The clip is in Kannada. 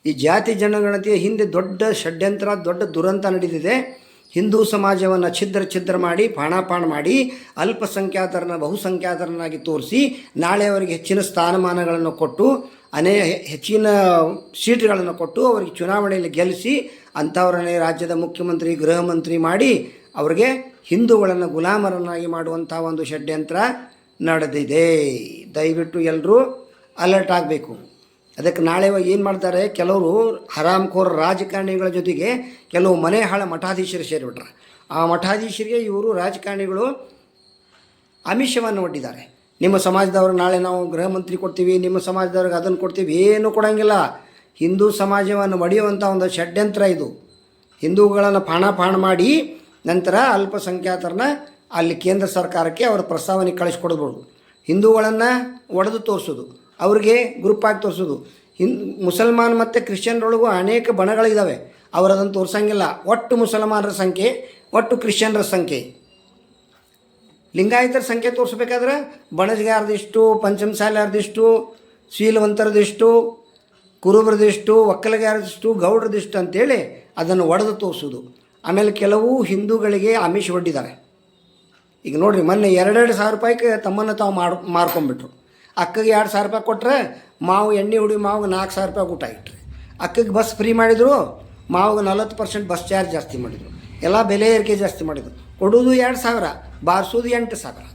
ಈ ಜಾತಿ ಜನಗಣತಿಯ ಹಿಂದೆ ದೊಡ್ಡ ಷಡ್ಯಂತ್ರ, ದೊಡ್ಡ ದುರಂತ ನಡೆದಿದೆ. ಹಿಂದೂ ಸಮಾಜವನ್ನು ಛಿದ್ರ ಮಾಡಿ ಪಾಣಾಪಾಣ ಮಾಡಿ ಅಲ್ಪಸಂಖ್ಯಾತರನ್ನ ಬಹುಸಂಖ್ಯಾತರನ್ನಾಗಿ ತೋರಿಸಿ ನಾಳೆ ಅವರಿಗೆ ಹೆಚ್ಚಿನ ಸ್ಥಾನಮಾನಗಳನ್ನು ಕೊಟ್ಟು ಹೆಚ್ಚಿನ ಸೀಟ್ಗಳನ್ನು ಕೊಟ್ಟು ಅವರಿಗೆ ಚುನಾವಣೆಯಲ್ಲಿ ಗೆಲ್ಲಿಸಿ ಅಂಥವರನ್ನೇ ರಾಜ್ಯದ ಮುಖ್ಯಮಂತ್ರಿ, ಗೃಹ ಮಂತ್ರಿ ಮಾಡಿ ಅವರಿಗೆ ಹಿಂದೂಗಳನ್ನು ಗುಲಾಮರನ್ನಾಗಿ ಮಾಡುವಂಥ ಒಂದು ಷಡ್ಯಂತ್ರ ನಡೆದಿದೆ. ದಯವಿಟ್ಟು ಎಲ್ಲರೂ ಅಲರ್ಟ್ ಆಗಬೇಕು. ಅದಕ್ಕೆ ನಾಳೆ ಏನು ಮಾಡ್ತಾರೆ, ಕೆಲವರು ಹರಾಮ್ಖೋರ ರಾಜಕಾರಣಿಗಳ ಜೊತೆಗೆ ಕೆಲವು ಮನೆ ಹಾಳ ಮಠಾಧೀಶರು ಸೇರಿಬಿಟ್ರೆ. ಆ ಮಠಾಧೀಶರಿಗೆ ಇವರು ರಾಜಕಾರಣಿಗಳು ಆಮಿಷವನ್ನು ಒಡ್ಡಿದ್ದಾರೆ. ನಿಮ್ಮ ಸಮಾಜದವ್ರು ನಾಳೆ ನಾವು ಗೃಹ ಮಂತ್ರಿ ಕೊಡ್ತೀವಿ, ನಿಮ್ಮ ಸಮಾಜದವ್ರಿಗೆ ಅದನ್ನು ಕೊಡ್ತೀವಿ, ಏನೂ ಕೊಡೋಂಗಿಲ್ಲ. ಹಿಂದೂ ಸಮಾಜವನ್ನು ಒಡೆಯುವಂಥ ಒಂದು ಷಡ್ಯಂತ್ರ ಇದು. ಹಿಂದೂಗಳನ್ನು ಪಾಣ ಮಾಡಿ ನಂತರ ಅಲ್ಪಸಂಖ್ಯಾತರನ್ನ ಅಲ್ಲಿ ಕೇಂದ್ರ ಸರ್ಕಾರಕ್ಕೆ ಅವರ ಪ್ರಸ್ತಾವನೆ ಕಳಿಸ್ಕೊಡ್ಬೋದು. ಹಿಂದೂಗಳನ್ನು ಒಡೆದು ತೋರಿಸೋದು, ಅವ್ರಿಗೆ ಗ್ರೂಪಾಗಿ ತೋರಿಸೋದು. ಮುಸಲ್ಮಾನ್ ಮತ್ತು ಕ್ರಿಶ್ಚಿಯನ್ರೊಳಗೂ ಅನೇಕ ಬಣಗಳಿದ್ದಾವೆ, ಅವರು ಅದನ್ನು ತೋರಿಸಂಗಿಲ್ಲ. ಒಟ್ಟು ಮುಸಲ್ಮಾನರ ಸಂಖ್ಯೆ, ಒಟ್ಟು ಕ್ರಿಶ್ಚಿಯನ್ರ ಸಂಖ್ಯೆ, ಲಿಂಗಾಯತರ ಸಂಖ್ಯೆ ತೋರಿಸ್ಬೇಕಾದ್ರೆ ಬಣಜ್ಗಾರದಿಷ್ಟು, ಪಂಚಮಸಾಲಿಯರ್ದಿಷ್ಟು, ಶೀಲವಂತರದಿಷ್ಟು, ಕುರುಬರದಿಷ್ಟು, ಒಕ್ಕಲಿಗಾರದಿಷ್ಟು, ಗೌಡ್ರದಿಷ್ಟು ಅಂತೇಳಿ ಅದನ್ನು ಒಡೆದು ತೋರಿಸೋದು. ಆಮೇಲೆ ಕೆಲವು ಹಿಂದೂಗಳಿಗೆ ಆಮಿಷ ಒಡ್ಡಿದ್ದಾರೆ. ಈಗ ನೋಡಿರಿ, ಮೊನ್ನೆ 2,000 ರೂಪಾಯಿಗೆ ತಮ್ಮನ್ನು ತಾವು ಮಾರ್ಕೊಂಡ್ಬಿಟ್ರು. ಅಕ್ಕಗೆ 2,000 ರೂಪಾಯಿ ಕೊಟ್ಟರೆ ಮಾವು ಎಣ್ಣೆ ಹುಡಿ ಮಾವಿಗೆ 4,000 ರೂಪಾಯಿ ಊಟ ಇಟ್ಟರು. ಅಕ್ಕಗೆ ಬಸ್ ಫ್ರೀ ಮಾಡಿದರು, ಮಾವಿಗೆ 40% ಬಸ್ ಚಾರ್ಜ್ ಜಾಸ್ತಿ ಮಾಡಿದರು. ಎಲ್ಲ ಬೆಲೆ ಏರಿಕೆ ಜಾಸ್ತಿ ಮಾಡಿದರು. ಕೊಡೋದು 2,000, ಬಾರಿಸೋದು 8,000.